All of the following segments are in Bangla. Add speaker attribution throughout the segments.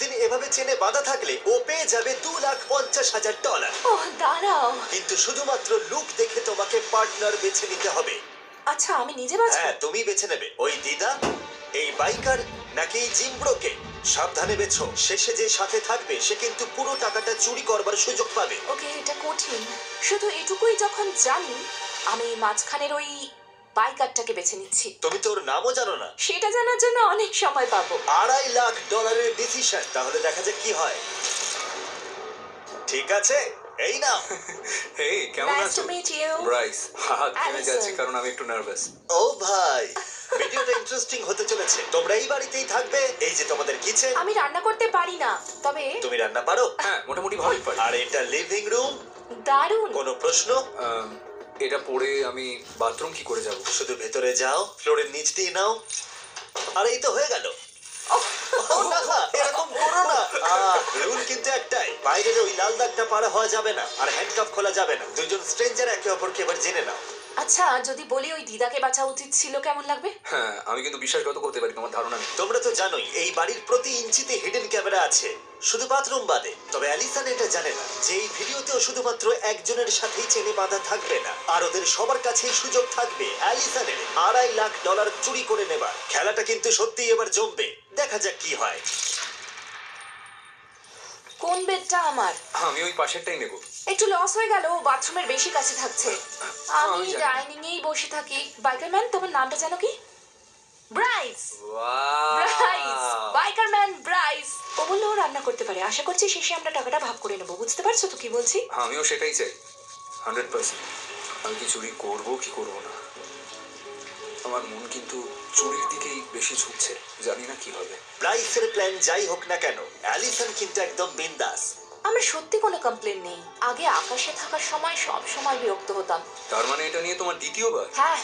Speaker 1: দিন এভাবে চেনে বাঁধা থাকলে ও পেয়ে যাবে $2,50,000।
Speaker 2: ওহ দাঁড়াও।
Speaker 1: কিন্তু শুধুমাত্র লুক দেখে তোমাকে পার্টনার বেছে নিতে হবে।
Speaker 2: আচ্ছা আমি নিজে বাঁচবো?
Speaker 1: হ্যাঁ, তুমি বেছে নেবে ওই দিদা, এই বাইকার, নাকি এই জিমব্রোকে। সাবধানে বেছো, শেষে যে সাথে থাকবে সে কিন্তু পুরো টাকাটা চুরি করবার সুযোগ পাবে।
Speaker 2: ওকে, এটা কঠিন। শুধু এটুকুই যখন জানি, আমি মাঝখানের ওই বাইকারটাকে বেছে নিচ্ছি।
Speaker 1: তুমি তো ওর নামও জানো না।
Speaker 2: সেটা জানার জন্য অনেক সময় পাবো।
Speaker 1: $2.5 লাখ ডিসিশন। তাহলে দেখা যাক কি হয়। ঠিক আছে, এই নাও।
Speaker 3: হেই, কেমন
Speaker 2: Nice
Speaker 3: আছো?
Speaker 2: to meet you.
Speaker 3: ব্রাইস, হাত থেমে
Speaker 2: Allison.
Speaker 3: যাচ্ছে কারণ আমি একটু নার্ভাস।
Speaker 1: ও ভাই, ভিডিওটা ইন্টারেস্টিং হতে চলেছে। তোমরা এই বাড়িতেই থাকবে। এই যে তোমাদের কিচেন।
Speaker 2: আমি রান্না করতে পারি না, তবে
Speaker 1: তুমি রান্না পারো?
Speaker 3: হ্যাঁ, মোটামুটি ভালোই পারি।
Speaker 1: আর এটা লিভিং রুম।
Speaker 2: দারুণ।
Speaker 1: কোনো প্রশ্ন?
Speaker 3: এটা পরে আমি বাথরুম কি করে যাব?
Speaker 1: শুধু ভেতরে যাও, ফ্লোরের নিচ দিয়ে নাও, আর এই তো হয়ে গেল। এরকম করো না। রুল কিন্তু একটাই, বাইরের ওই লাল দাগটা পার হওয়া যাবে না, আর হ্যান্ডকাফ খোলা যাবে না। দুজন স্ট্রেঞ্জার একে অপরকে এবার জেনে নাও।
Speaker 2: আচ্ছা, যদি বলি ওই দিদাকে বাঁচা উচিত ছিল, কেমন লাগবে?
Speaker 3: হ্যাঁ, আমি কিন্তু বিশ্বাসগত করতে পারি, তোমার ধারণা নেই।
Speaker 1: তোমরা তো জানোই এই বাড়ির প্রতি ইঞ্চিতে হিডেন ক্যামেরা আছে, শুধু বাথরুম বাদে। তবে অ্যালিসন এটা জানে না যে এই ভিডিওতেও শুধুমাত্র একজনের সাথেই চেনে বাঁধা থাকবে না, আর ওদের সবার কাছেই সুযোগ থাকবে অ্যালিসনের $2.5 লাখ চুরি করে নেবার। খেলাটা কিন্তু সত্যিই এবার জমবে। দেখা যাক কি হয়।
Speaker 2: কোন বেডটা আমার?
Speaker 3: আমি ওই পাশেরটাই নেব।
Speaker 2: একটু লস হয়ে গেল, বাথরুমের বেশি কাছে থাকছে। আমি
Speaker 3: আমি জানি।
Speaker 2: ডাইনিং এই বসে থাকি। বাইকার ম্যান, তোমার নামটা জানো কি? Bryce. Bryce, biker man Bryce. ও বললো ও রান্না করতে পারে। আশা করছি শেষে আমরা টাকাটা ভাগ করে নেবো। বুঝতে পারছো তো কি বলছি?
Speaker 3: আমিও সেটাই চাই, 100%। আমি কি চুরি করবো কি করবো না, আমার মন কিন্তু চুরির দিকেই বেশি ঝুঁকছে। জানি না কি হবে।
Speaker 1: ব্রাইসের প্ল্যান যাই হোক না কেন, অ্যালিসন কিন্তু একদম বিন্দাস।
Speaker 2: আমার সত্যি কোনো কমপ্লেন নেই। আগে আকাশে থাকার সময় সব সময় বিরক্ত হতাম।
Speaker 3: তার মানে এটা নিয়ে তোমার দ্বিতীয়বার?
Speaker 2: হ্যাঁ।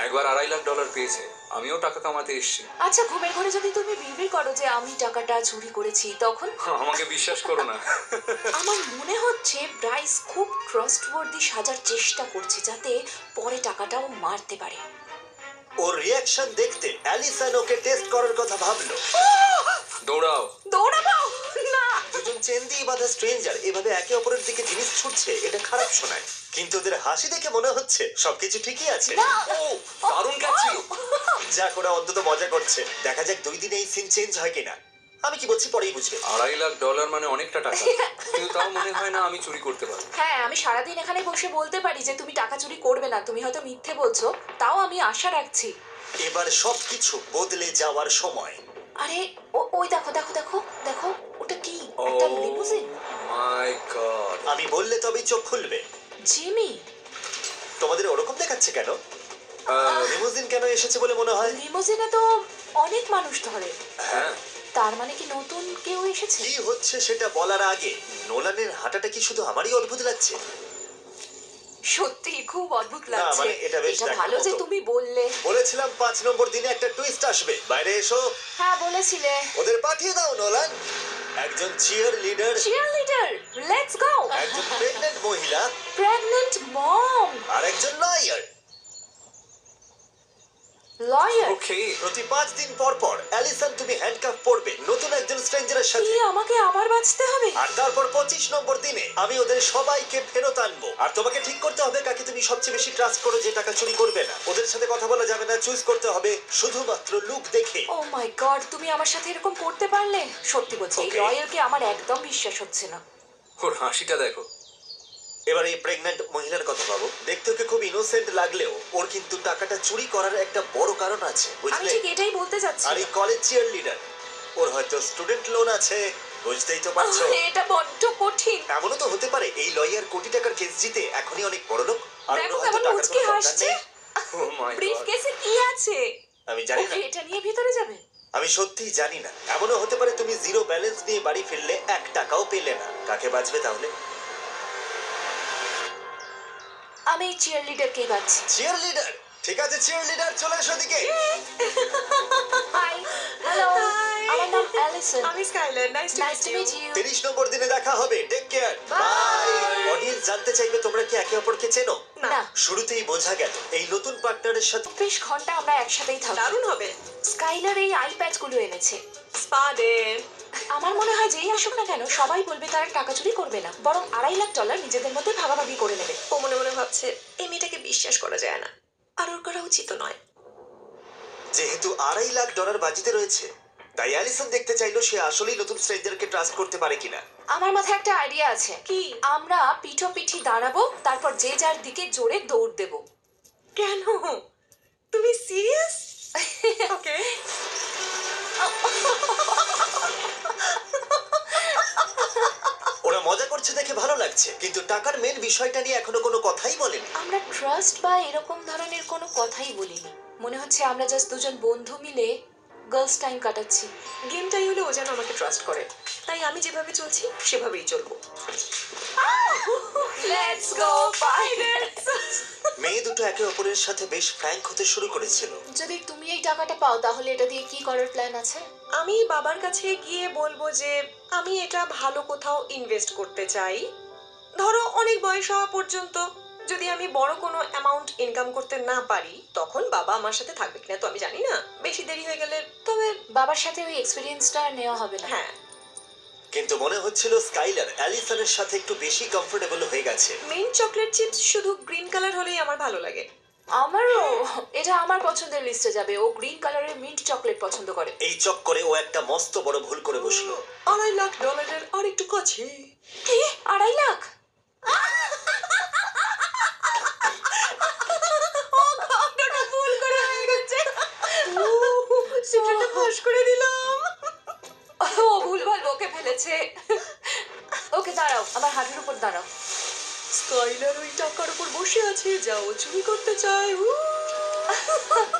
Speaker 3: একবার $2.5 লাখ পেয়েছে, আমিও টাকা কামাতে এসেছি।
Speaker 2: আচ্ছা, ঘুমের ঘরে যদি তুমি বিড়বিড় করো যে আমি টাকাটা চুরি করেছি, তখন?
Speaker 3: আমাকে বিশ্বাস করো না।
Speaker 2: আমার মনে হচ্ছে ব্রাইস খুব ট্রাস্টওয়ার্দি সাজার চেষ্টা করছে, যাতে পরে টাকাটাও মারতে পারে।
Speaker 1: ওর রিয়াকশন দেখতে অ্যালিসন ওকে টেস্ট করার কথা ভাবলো।
Speaker 3: দৌড়াও।
Speaker 2: দৌড়াবো না।
Speaker 1: দুজন চেন দিয়ে বাঁধা স্ট্রেঞ্জার এভাবে একে অপরের দিকে জিনিস ছুটছে, এটা খারাপ শোনায়, কিন্তু ওদের হাসি দেখে মনে হচ্ছে সবকিছু ঠিকই আছে।
Speaker 2: না।
Speaker 3: ও, দারুণ ক্যাচ ছিল।
Speaker 1: যা করে অন্তত মজা করছে। দেখা যাক 2 দিনে এই সিন চেঞ্জ হয় কিনা। আমি কি বলছি পরেই বুঝবে।
Speaker 3: $2.5 লাখ মানে অনেকটা টাকা, কিন্তু তাও মনে হয় না আমি চুরি করতে পারবো।
Speaker 2: হ্যাঁ, আমি সারাদিন এখানে বসে বলতে পারি যে তুমি টাকা চুরি করবে না। তুমি হয়তো মিথ্যে বলছো, তাও আমি আশা রাখছি।
Speaker 1: এবার সবকিছু বদলে যাওয়ার সময়।
Speaker 2: আরে ওই দেখো দেখো দেখো দেখো, ওটা কি? একটা লিমুজিন।
Speaker 3: মাই গড।
Speaker 1: আমি বললে তবেই চোখ খুলবে।
Speaker 2: জিমি।
Speaker 1: তোমাদের ওরকম দেখাচ্ছে কেন? লিমুজিন কেন এসেছে বলে মনে হয়?
Speaker 2: লিমুজিনে তো অনেক মানুষ ধরে।
Speaker 3: হ্যাঁ,
Speaker 2: তার মানে কি নতুন কেউ এসেছে?
Speaker 1: কি হচ্ছে সেটা বলার আগে নোলানের হাঁটাটা কি শুধু আমারই অদ্ভুত লাগছে?
Speaker 2: সত্যি খুব অদ্ভুত
Speaker 1: না,
Speaker 2: লাগছে।
Speaker 1: মানে এটা বেশ
Speaker 2: এটা
Speaker 1: দেখার
Speaker 2: ভালো যে
Speaker 1: মতো।
Speaker 2: তুমি বললে।
Speaker 1: বলেছিলাম 5 নম্বর দিনে একটা টুইস্ট আসবে। বাইরে এসো।
Speaker 2: হ্যাঁ, বলেছিলে।
Speaker 1: ওদের পাঠিয়ে দাও নোলান। একজন চিয়ার লিডার,
Speaker 2: চিয়ারলিডার, লেটস গো।
Speaker 1: একজন প্রেগন্যান্ট মহিলা,
Speaker 2: প্রেগন্যান্ট মম,
Speaker 1: আর একজন লয়ার।
Speaker 2: লয়ার।
Speaker 3: ওকে।
Speaker 1: প্রতি 5 দিন পর পর অ্যালিসন তুমি হ্যান্ডকাফ পরবে নতুন একজন স্ট্রেঞ্জারের
Speaker 2: কি
Speaker 1: সাথে।
Speaker 2: আমাকে আবার বাঁচতে হবে?
Speaker 1: আর তারপর 25 নম্বর দিনে আমি ওদের সবাইকে ফেরত আনবো। আর তোমাকে ঠিক করতে হবে কাকে তুমি সবচেয়ে বেশি ট্রাস্ট করো, যে টাকা চুরি করবে না। ওদের সাথে কথা বলা যাবে না, চুজ করতে হবে শুধুমাত্র লুক দেখে।
Speaker 2: ও মাই গড, তুমি আমার সাথে এরকম করতে পারলে? সত্যি বলছি, এই
Speaker 1: Okay.
Speaker 2: লয়ারকে আমার একদম বিশ্বাস হচ্ছে না।
Speaker 3: ওর হাসিটা দেখো।
Speaker 1: এবার এই প্রেগন্যান্ট মহিলার কথা ভাবো। দেখতে ওকে খুব ইনোসেন্ট লাগলেও ওর কিন্তু টাকাটা চুরি করার একটা বড় কারণ আছে,
Speaker 2: আমি
Speaker 1: বুঝলে?
Speaker 2: ঠিক এটাই বলতে চাচ্ছি।
Speaker 1: আর এই কলেজ চিয়ার লিডার, ওর হয়তো স্টুডেন্ট লোন আছে, বুঝতেই তো পারছো।
Speaker 2: এটা বড্ড কঠিন।
Speaker 1: এমনও তো হতে পারে এই লয়ার কোটি টাকার কেস জিতে এখনই অনেক বড় লোক, আর
Speaker 2: দেখো
Speaker 1: ওর হয়তো
Speaker 2: কেমন
Speaker 1: টাকার
Speaker 2: মুচকি
Speaker 1: কোনো দরকার
Speaker 2: হাসছে।
Speaker 1: নেই।
Speaker 3: ও মাই
Speaker 2: ব্রিফ
Speaker 3: গড।
Speaker 2: কেসে কি আছে?
Speaker 1: আমি জানি না,
Speaker 2: ওকে, এটা নিয়ে ভিতরে যাবে?
Speaker 1: আমি সত্যিই জানি না। এমনও হতে পারে তুমি জিরো ব্যালেন্স নিয়ে বাড়ি ফিরলে 1 টাকাও পেলে না। কাকে বাঁচবে তাহলে?
Speaker 2: আমি চিয়ারলিডারকেই বাঁচছি।
Speaker 1: Chair leader. ঠিক আছে চিয়ার লিডার, চলে এসো দিকে।
Speaker 2: হাই, হ্যালো, আমার নাম অ্যালিসন।
Speaker 4: আমি Skyler, nice
Speaker 2: nice to meet you.
Speaker 1: 30 number দিনে দেখা হবে। Take care, by. অডিয়েন্স জানতে চাইবে তোমরা কি একে অপরকে চেনো?
Speaker 2: না,
Speaker 1: শুরুতেই বোঝা গেল এই নতুন পার্টনারের সাথে
Speaker 2: 24 ঘন্টা আমরা একসাথেই থাকবো।
Speaker 4: দারুণ হবে।
Speaker 2: স্কাইলার এই আই প্যাচ গুলো এনেছে।
Speaker 4: Spa day.
Speaker 2: আমার মনে হয় যেই আসুক না কেন সবাই বলবে তারা টাকা চুরি করবে না, বরং $2.5 লাখ নিজেদের মধ্যে ভাগাভাগি করে নেবে।
Speaker 4: ও মনে মনে ভাবছে এই মেয়েটাকে বিশ্বাস করা যায় না, আর ওর করা উচিত নয়।
Speaker 1: যেহেতু $2.5 লাখ বাজিতে রয়েছে, তাই অ্যালিসন দেখতে চাইলো সে আসলেই নতুন স্ট্রেঞ্জারকে ট্রাস্ট করতে পারে কিনা।
Speaker 2: আমার মাথায় একটা আইডিয়া আছে।
Speaker 4: কি?
Speaker 2: আমরা পিঠোপিঠি দাঁড়াবো, তারপর যে যার দিকে জোরে দৌড় দেবো।
Speaker 4: কেন? তুমি সিরিয়াস? ওকে।
Speaker 1: ওরা মজা করছে দেখে ভালো লাগছে, কিন্তু টাকার মেন বিষয়টা নিয়ে এখনো কোনো কথাই বলেনি।
Speaker 2: আমরা ট্রাস্ট বা এরকম ধরনের কোনো কথাই বলিনি। মনে হচ্ছে আমরা জাস্ট দুজন বন্ধু মিলে গার্লস টাইম কাটাচ্ছি।
Speaker 4: গেমটাই হলো ও যেন আমাকে ট্রাস্ট করে, তাই আমি যেভাবে চলছি সেভাবেই চলবো।
Speaker 2: Let's go pirates.
Speaker 1: মেয়ে দুটো একে অপরের সাথে বেশ ফ্র্যাঙ্ক হতে শুরু করেছিল।
Speaker 2: যদি তুমি এই টাকাটা পাও তাহলে এটা দিয়ে কি করার প্ল্যান আছে?
Speaker 4: আমি বাবার কাছে গিয়ে বলবো যে আমি এটা ভালো কোথাও ইনভেস্ট করতে চাই। ধরো অনেক বয়স হওয়া পর্যন্ত যদি আমি বড় কোনো অ্যামাউন্ট ইনকাম করতে না পারি, তখন বাবা আমার সাথে থাকবে কিনা তো আমি জানি না। বেশি দেরি হয়ে গেলে তবে
Speaker 2: বাবার সাথে ওই এক্সপেরিয়েন্সটা নেওয়া হবে না।
Speaker 4: হ্যাঁ।
Speaker 1: কিন্তু মনে হচ্ছিল স্কাইলার অ্যালিসনের সাথে একটু বেশি কমফোর্টেবল হয়ে গেছে।
Speaker 4: মিন্ট চকলেট চিপস শুধু গ্রিন কালার হলেই আমার ভালো লাগে।
Speaker 2: আমারও এটা আমার পছন্দের লিস্টে যাবে। ও গ্রিন কালারের মিন্ট চকলেট পছন্দ করে।
Speaker 1: এই চক্করে ও একটা মস্ত বড় ভুল করে বসলো।
Speaker 4: $2.5 লাখ আর একটু কাছে।
Speaker 2: কি? 2.5 লাখ?
Speaker 4: ভুল করে হয়ে গেছে। সিক্রেটটা ফাঁস করে দিলাম।
Speaker 2: ও ভুলভাল বকে ফেলেছে। ওকে দাঁড়াও, আমার হাঁটুর উপর দাঁড়াও।
Speaker 4: স্কাইলার ওই টাকার উপর বসে আছে যা ও চুরি করতে চায়।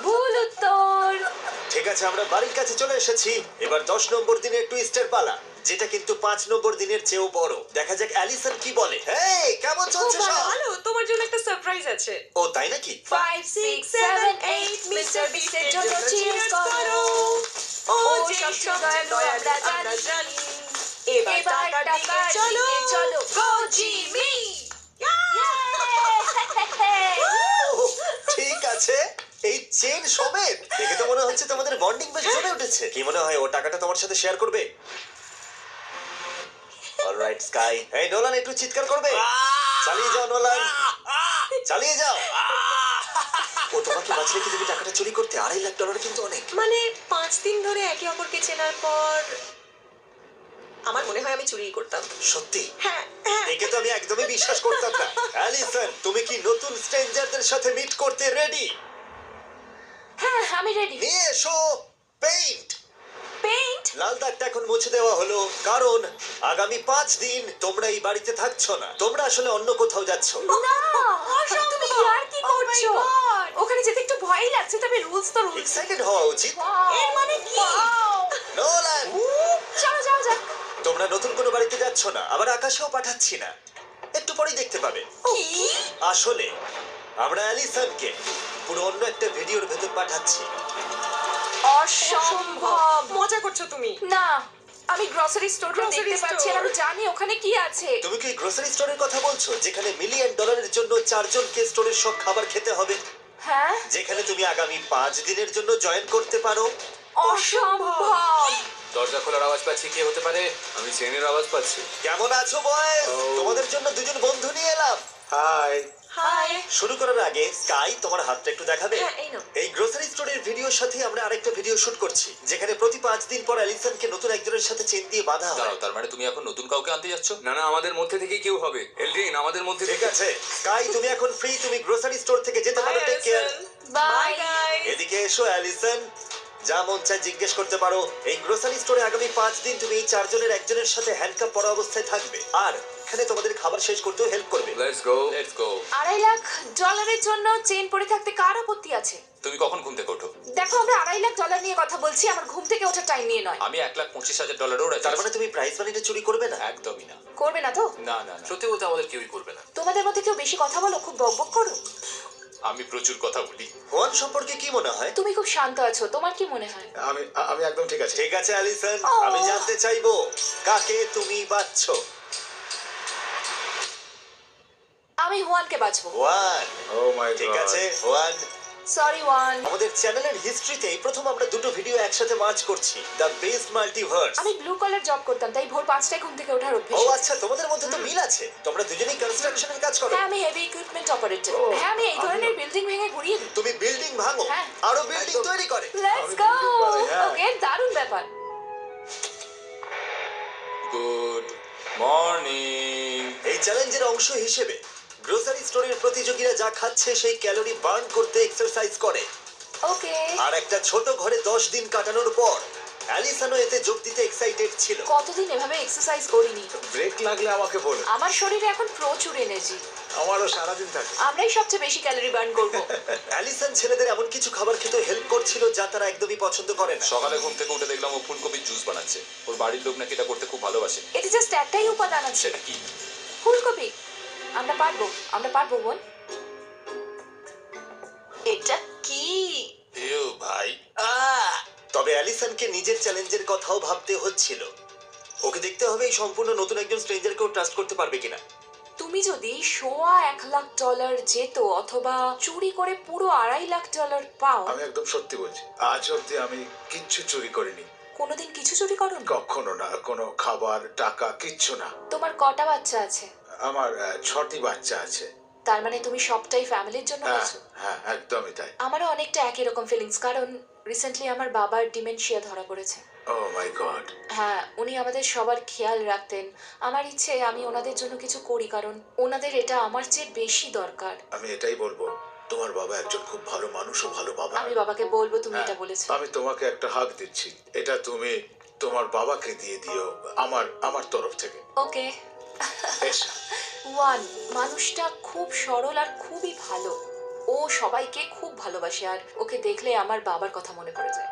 Speaker 2: ভুল উত্তর।
Speaker 1: ঠিক আছে, আমরা বাড়ির কাছে চলে এসেছি। এবার 10 নম্বর দিনের টুইস্টের পালা, যেটা কিন্তু 5 নম্বর দিনের চেয়েও বড়। দেখা যাক অ্যালিসন কি বলে। হেই, কেমন চলছে সব?
Speaker 4: ভালো, তোমার জন্য একটা সারপ্রাইজ আছে।
Speaker 1: ও তাই নাকি?
Speaker 2: 5, 6, 7, 8 মিস্টার বিস্টের জন্য চিয়ার্স করো।
Speaker 4: ও
Speaker 2: যে
Speaker 4: সব
Speaker 2: সব
Speaker 4: দয়ালু
Speaker 2: আমরা
Speaker 4: আমরা জানি।
Speaker 2: এবার টাকার দিকে চলো। গো জিমি।
Speaker 1: ঠিক আছে, এই চেন সমেত দেখে তো মনে হচ্ছে তোমাদের বন্ডিং বেশ জমে উঠেছে। কি মনে হয় ও টাকাটা তোমার সাথে শেয়ার করবে? Alright sky. এই নোলান একটু চিৎকার করবে? চালিয়ে যাও নোলান, চালিয়ে যাও। ও তোমাকে বাঁচিয়ে কি তুমি টাকাটা চুরি করতে? $2.5 লাখ কিন্তু অনেক।
Speaker 4: মানে 5 দিন ধরে একে অপরকে চেনার পর আমার মনে হয় আমি চুরি করতাম।
Speaker 1: সত্যি?
Speaker 4: হ্যাঁ হ্যাঁ।
Speaker 1: একে তো আমি একদমই বিশ্বাস করতাম না। অ্যালিসন, তুমি কি নতুন স্ট্রেঞ্জারদের সাথে মিট করতে রেডি?
Speaker 2: হ্যাঁ আমি রেডি।
Speaker 1: নিয়ে এসো পেইন্ট।
Speaker 2: পেইন্ট?
Speaker 1: লাল দাগটা এখন মুছে দেওয়া হলো, কারণ আগামী 5 দিন তোমরা এই বাড়িতে থাকছো না। তোমরা আসলে অন্য কোথাও যাচ্ছ।
Speaker 2: না, তুমি আর কি করছো? ওখানে যেতে একটু ভয়ই লাগছে, তবে রুলস তো রুলস।
Speaker 1: এক্সাইটেড হওয়া উচিত।
Speaker 2: এর মানে কি?
Speaker 1: নোলান,
Speaker 2: চলো যাও যাক।
Speaker 1: তোমরা নতুন কোনো বাড়িতে যাচ্ছ না, আবার আকাশেও পাঠাচ্ছি না। একটু পরেই দেখতে পাবে।
Speaker 2: কি?
Speaker 1: আসলে আমরা অ্যালিসনকে পুরো অন্য একটা ভিডিওর ভেতর পাঠাচ্ছি।
Speaker 2: অসম্ভব।
Speaker 4: মজা করছো তুমি?
Speaker 2: না, আমি গ্রসারি স্টোরটা
Speaker 4: Grocery
Speaker 2: দেখতে পাচ্ছি আর
Speaker 4: store?
Speaker 2: আমি জানি ওখানে কি আছে।
Speaker 1: তুমি কি গ্রোসারি স্টোরের কথা বলছো, যেখানে $1 মিলিয়ন জন্য 4 জনকে স্টোরের সব খাবার খেতে হবে?
Speaker 2: হ্যাঁ?
Speaker 1: যেখানে তুমি আগামী 5 দিনের জন্য জয়েন করতে পারো।
Speaker 2: অসম্ভব।
Speaker 3: দরজা খোলার আওয়াজ পাচ্ছি, কি হতে পারে? আমি চেনের আওয়াজ পাচ্ছি।
Speaker 1: কেমন আছো বয়েজ? তোমাদের জন্য দুজন বন্ধু নিয়ে এলাম।
Speaker 3: হাই।
Speaker 4: হাই।
Speaker 1: শুরু করার আগে স্কাই, তোমার হাতটা একটু দেখাবে?
Speaker 4: হ্যাঁ, এই নাও।
Speaker 1: এই গ্রোসারি স্টোরের ভিডিওর সাথে আমরা আরেকটা ভিডিও শুট করছি, যেখানে প্রতি 5 দিন পর অ্যালিসনকে নতুন একজনের সাথে চেন দিয়ে বাঁধা হয়।
Speaker 3: দাঁড়াও, তার মানে তুমি এখন নতুন কাউকে আনতে যাচ্ছ? না না, আমাদের মধ্যে থেকে কেউ হবে। এলড্রিন, আমাদের মধ্যে
Speaker 1: ঠিক
Speaker 3: থেকে।
Speaker 1: আছে স্কাই, তুমি এখন ফ্রি, তুমি গ্রোসারি স্টোর থেকে যেতে পারো। Take care.
Speaker 2: বাই।
Speaker 4: গাইস।
Speaker 1: এদিকে এসো অ্যালিসন, যা মন চায় জিজ্ঞেস করতে পারো। এই গ্রোসারি স্টোরে আগামী 5 দিন তুমি এই 4 জনের একজনের সাথে হ্যান্ডকাপ পরা অবস্থায় থাকবে, আর এখানে তোমাদের খাবার শেষ করতেও হেল্প করবে।
Speaker 3: Let's go, let's go.
Speaker 2: $2.5 lakh জন্য চেন পরে থাকতে কার আপত্তি আছে?
Speaker 3: তুমি কখন ঘুম থেকে ওঠো?
Speaker 2: দেখো, আমরা $2.5 লাখ নিয়ে কথা বলছি, আমার ঘুম থেকে ওঠার টাইম নিয়ে নয়।
Speaker 3: আমি $1,25,000 রাজি।
Speaker 1: তার মানে তুমি প্রাইস মানিটা চুরি করবে না?
Speaker 3: একদমই না।
Speaker 2: করবে না তো?
Speaker 3: না না না, সত্যি বলতে আমাদের কেউই করবে না।
Speaker 2: তোমাদের মধ্যে কেউ বেশি কথা বলো, খুব বকবক করো।
Speaker 3: আমি প্রচুর কথা বলি।
Speaker 1: হোয়ান সম্পর্কে কি মনে হয়?
Speaker 2: তুমি খুব শান্ত আছো, তোমার কি মনে হয়?
Speaker 3: আমি একদম ঠিক আছে।
Speaker 1: ঠিক আছে অ্যালিসন,
Speaker 2: Oh.
Speaker 1: আমি জানতে চাইবো কাকে তুমি বাঁচছো।
Speaker 2: আমি হুয়ানকে বাঁচবো।
Speaker 1: ওয়ান।
Speaker 3: ও মাই গড।
Speaker 1: ঠিক আছে ওয়ান,
Speaker 2: সরি ওয়ান।
Speaker 1: আমাদের চ্যানেলের হিস্ট্রিতে প্রথম আমরা দুটো ভিডিও একসাথে মার্চ করছি, দ্য বেস্ট মাল্টিভার্স।
Speaker 2: আমি ব্লু কলার জব করতাম, তাই ভোর 5টায় ঘুম থেকে ওঠার অভ্যেস
Speaker 1: ও
Speaker 2: আছে।
Speaker 1: আচ্ছা, তোমাদের মধ্যে তো মিল আছে, তোমরা দুজনেই কনস্ট্রাকশনের কাজ করো।
Speaker 2: হ্যাঁ, আমি হেভি ইকুইপমেন্ট অপারেটর। হ্যাঁ, আমি এই ধরনের বিল্ডিং ভেঙে ঘুরিয়ে দিই।
Speaker 1: তুমি বিল্ডিং ভাঙো,
Speaker 2: হ্যাঁ।
Speaker 1: আরো বিল্ডিং তৈরি করে।
Speaker 2: Let's go.
Speaker 1: হ্যাঁ।
Speaker 2: ওকে, দারুণ ব্যাপার।
Speaker 3: Good morning.
Speaker 1: এই চ্যালেঞ্জের অংশ হিসেবে গ্রোসারি স্টোরের প্রতিযোগীরা যা খাচ্ছে সেই ক্যালোরি বার্ন করতে এক্সারসাইজ করে।
Speaker 2: ওকে।
Speaker 1: আর একটা ছোট ঘরে 10 দিন কাটানোর পর অ্যালিসনও এতে যোগ দিতে এক্সাইটেড ছিল।
Speaker 2: কতদিন এভাবে এক্সারসাইজ করিনি।
Speaker 5: ব্রেক লাগলে আমাকে বলো,
Speaker 2: আমার শরীরে এখন প্রচুর এনার্জি।
Speaker 5: আমারও সারাদিন থাকে।
Speaker 2: আমরাই সবচেয়ে বেশি ক্যালোরি বার্ন করব।
Speaker 1: অ্যালিসন ছেলেদের এমন কিছু খাবার খেতে হেল্প করছিল যা তারা একদমই পছন্দ করে না।
Speaker 3: সকালে ঘুম থেকে উঠে দেখলাম ও ফুলকপির জুস বানাচ্ছে। ওর বাড়ির লোক নাকি এটা করতে খুব ভালোবাসে।
Speaker 2: এতে জাস্ট একটাই উপাদান আছে,
Speaker 3: সেটা কি?
Speaker 2: ফুলকপি। আমরা পারবো বোন। এটা কি?
Speaker 3: এও ভাই।
Speaker 1: তবে অ্যালিসনকে নিজের চ্যালেঞ্জের কথাও ভাবতে হচ্ছিল। ওকে দেখতে হবে এই সম্পূর্ণ নতুন একজন স্ট্রেঞ্জারকেও ট্রাস্ট করতে পারবে কিনা।
Speaker 2: তুমি যদি $1,00,000 যেত অথবা চুরি করে পুরো $2.5 লাখ পাও,
Speaker 5: আমি একদম সত্যি বলছি, আজ অব্দি আমি কিচ্ছু চুরি করিনি,
Speaker 2: কোনোদিন কিছু চুরি করো?
Speaker 5: কখনো না। কোনো খাবার, টাকা, কিচ্ছু না।
Speaker 2: তোমার কটা বাচ্চা আছে?
Speaker 5: আমার 6টি বাচ্চা আছে।
Speaker 2: তার মানে তুমি সবটাই ফ্যামিলির জন্য
Speaker 5: হ্যাঁ
Speaker 2: করেছো?
Speaker 5: হ্যাঁ, একদমই তাই।
Speaker 2: আমারও অনেকটা একই রকম ফিলিংস, কারণ রিসেন্টলি আমার বাবার ডিমেনশিয়া ধরা পড়েছে।
Speaker 5: ও মাই গড।
Speaker 2: হ্যাঁ, উনি আমাদের সবার খেয়াল রাখতেন। আমার ইচ্ছে আমি ওনাদের জন্য কিছু করি, কারণ ওনাদের এটা আমার চেয়ে বেশি দরকার।
Speaker 5: আমি এটাই বলবো, তোমার বাবা একজন খুব ভালো মানুষ ও ভালো বাবা।
Speaker 2: আমি বাবাকে বলবো তুমি
Speaker 5: হ্যাঁ,
Speaker 2: এটা বলেছো।
Speaker 5: আমি তোমাকে একটা হাগ দিচ্ছি, এটা তুমি তোমার বাবাকে দিয়ে দিও আমার তরফ থেকে।
Speaker 2: ওকে।
Speaker 5: এসো।
Speaker 2: ওয়ান, মানুষটা খুব সরল আর খুবই ভালো। ও সবাইকে খুব ভালোবাসে, আর ওকে দেখলে আমার বাবার কথা মনে পড়ে যায়।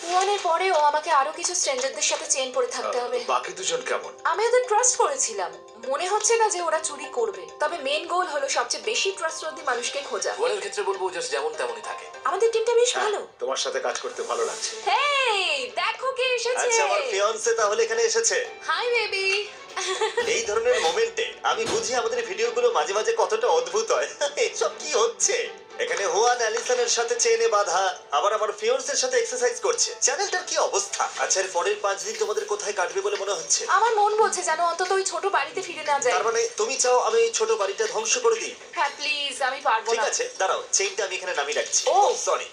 Speaker 2: ওয়ানের পরে ও আমাকে আরো কিছু স্ট্রেঞ্জারদের সাথে চেন পড়ে থাকতে হবে।
Speaker 5: বাকি দুজন কেমন?
Speaker 2: আমি ওদের ট্রাস্ট করেছিলাম, মনে হচ্ছে না যে ওরা চুরি করবে। তবে মেন গোল হলো সবচেয়ে বেশি ট্রাস্টওয়ার্দি মানুষকে খোঁজা।
Speaker 3: ওয়ানের ক্ষেত্রে বলবো জাস্ট যেমন তেমনই থাকে।
Speaker 2: আমাদের টিমটা বেশ
Speaker 5: হ্যাঁ,
Speaker 2: ভালো।
Speaker 5: তোমার সাথে কাজ করতে ভালো লাগছে।
Speaker 2: হেই, দেখো কে এসেছে।
Speaker 1: আচ্ছা, আমার ফিয়ান্সে তাহলে এখানে এসেছে।
Speaker 2: Hi baby.
Speaker 1: এই ধরনের মোমেন্টে আমি বুঝি আমাদের ভিডিওগুলো মাঝে মাঝে কতটা অদ্ভুত হয়। এসব কি হচ্ছে? এখানে হুয়ান অ্যালিসনের সাথে চেনে বাঁধা, আবার আমার ফিয়ান্সের সাথে এক্সারসাইজ করছে। চ্যানেলটার কি অবস্থা? আচ্ছা, এর পরের 5 দিন তোমাদের কোথায় কাটবে বলে মনে হচ্ছে?
Speaker 2: আমার মন বলছে যেন অন্তত ওই ছোট বাড়িতে ফিরে না যায়।
Speaker 1: তার মানে তুমি চাও আমি এই ছোট বাড়িটা ধ্বংস করে দিই?
Speaker 2: হ্যাঁ প্লিজ, আমি পারবো
Speaker 1: ঠিক
Speaker 2: না।
Speaker 1: আছে, দাঁড়াও, চেইনটা আমি এখানে নামিয়ে রাখছি।
Speaker 2: ও।
Speaker 1: সরি।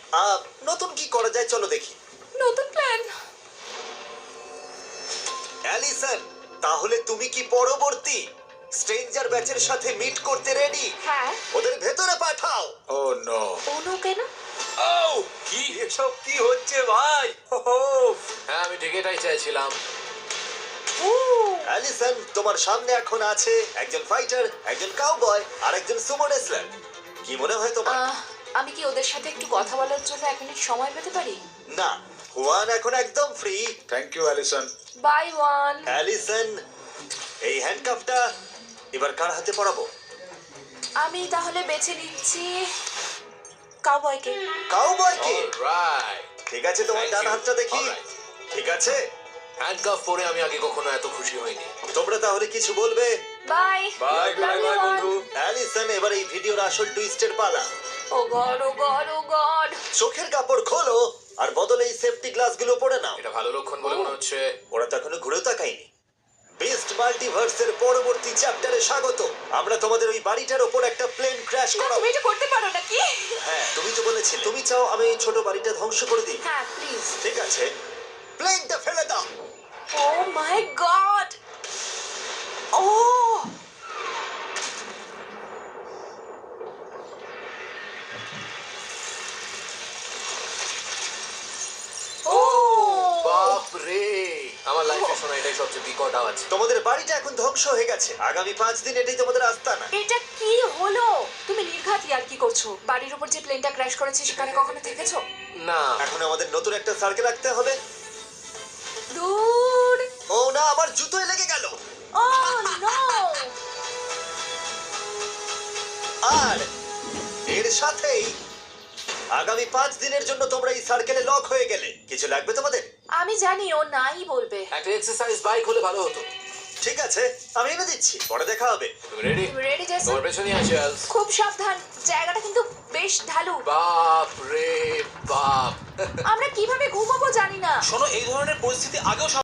Speaker 1: নতুন কি করা যায় চলো দেখি।
Speaker 2: নতুন প্ল্যান।
Speaker 1: অ্যালিসন, তাহলে তুমি কি পরবর্তী স্ট্রেঞ্জার ব্যাচের সাথে মিট করতে রেডি?
Speaker 2: হ্যাঁ।
Speaker 1: ওদের ভেতরে পাঠাও।
Speaker 5: ও নো।
Speaker 2: ওনো কেন?
Speaker 3: ও কি?
Speaker 1: এসব কি হচ্ছে ভাই?
Speaker 3: হ্যাঁ, আমি ঠিক এটাই চাইছিলাম।
Speaker 2: ও,
Speaker 1: অ্যালিসন, তোমার সামনে এখন আছে একজন ফাইটার, একজন কাউবয় আর একজন সুমো রেসলার। কি মনে হয় তোমার?
Speaker 2: আমি কি ওদের সাথে একটু কথা বলার জন্য 1 মিনিট সময় পেতে পারি?
Speaker 1: না, হুয়ান এখন একদম free.
Speaker 5: Thank you Allison.
Speaker 2: Bye one.
Speaker 1: Allison, এই হ্যান্ডকাফটা এবার কার হাতে পরাবো?
Speaker 2: আমি তাহলে বেছে নিচ্ছি কাউবয়কে।
Speaker 1: কাউবয়কে?
Speaker 3: অলরাইট।
Speaker 1: ঠিক আছে, তোমার
Speaker 3: Thank
Speaker 1: ডান
Speaker 3: you.
Speaker 1: হাতটা দেখি।
Speaker 3: Alright.
Speaker 1: ঠিক আছে,
Speaker 3: হ্যান্ডকাফ পরে আমি আগে কখনো এত খুশি হইনি।
Speaker 1: তোমরা তাহলে কিছু বলবে?
Speaker 2: বাই।
Speaker 3: বাই বাই বাই বন্ধু।
Speaker 1: অ্যালিসন, এবার এই ভিডিওর আসল টুইস্টের পালা।
Speaker 2: ও গড, ও গড, ও গড।
Speaker 1: চোখের কাপড় খোলো আর বদলে এই সেফটি গ্লাসগুলো পরে নাও।
Speaker 3: এটা ভালো লক্ষণ বলে মনে হচ্ছে।
Speaker 1: ওরা তো এখনো ঘুরেও তাকায়নি। বেস্ট মাল্টিভার্সের পরবর্তী চ্যাপ্টারে স্বাগত। আমরা তোমাদের ওই বাড়িটার ওপর একটা প্লেন ক্র্যাশ
Speaker 2: না,
Speaker 1: করাবো।
Speaker 2: তুমি এটা করতে পারো নাকি?
Speaker 1: হ্যাঁ, তুমি তো বলেছিলে তুমি চাও আমি এই ছোট বাড়িটা ধ্বংস করে দিই।
Speaker 2: হ্যাঁ প্লিজ।
Speaker 1: ঠিক আছে, প্লেনটা ফেলে দাও।
Speaker 2: ও মাই গড। ও, ও
Speaker 3: বাপ রে, আমার লাইফে শোনা এটাই সবচেয়ে বিকট আওয়াজ।
Speaker 1: তোমাদের বাড়িটা এখন ধ্বংস হয়ে গেছে। আগামী 5 দিন এটাই তোমাদের আস্তানা।
Speaker 2: এটা কি হলো? তুমি নির্ঘাত আর কি করছো? বাড়ির উপর যে প্লেনটা ক্র্যাশ করেছে সেখানে কখনো থেকেছো?
Speaker 3: না,
Speaker 1: এখন আমাদের নতুন একটা সার্কেল রাখতে হবে।
Speaker 2: দূর।
Speaker 1: ও না, আমার জুতোয় লেগে গেল।
Speaker 2: ও নো।
Speaker 1: আর এর সাথেই আগামী 5 দিনের জন্য তোমরা এই সার্কেলে লক হয়ে গেলে। কিছু লাগবে তোমাদের?
Speaker 2: আমি জানি ও নাই বলবে।
Speaker 3: একটা এক্সারসাইজ বাইক হলে ভালো হতো।
Speaker 1: ঠিক আছে, আমি এনে দিচ্ছি, পরে দেখা হবে।
Speaker 3: তুমি রেডি?
Speaker 2: Ready Jason?
Speaker 3: তোমার পেছনে আছে আলস।
Speaker 2: খুব সাবধান, জায়গাটা কিন্তু বেশ ঢালু।
Speaker 3: বাপ রে বাপ।
Speaker 2: আমরা কিভাবে ঘুমাবো জানি না।
Speaker 6: শোনো, এই ধরনের পরিস্থিতি আগেও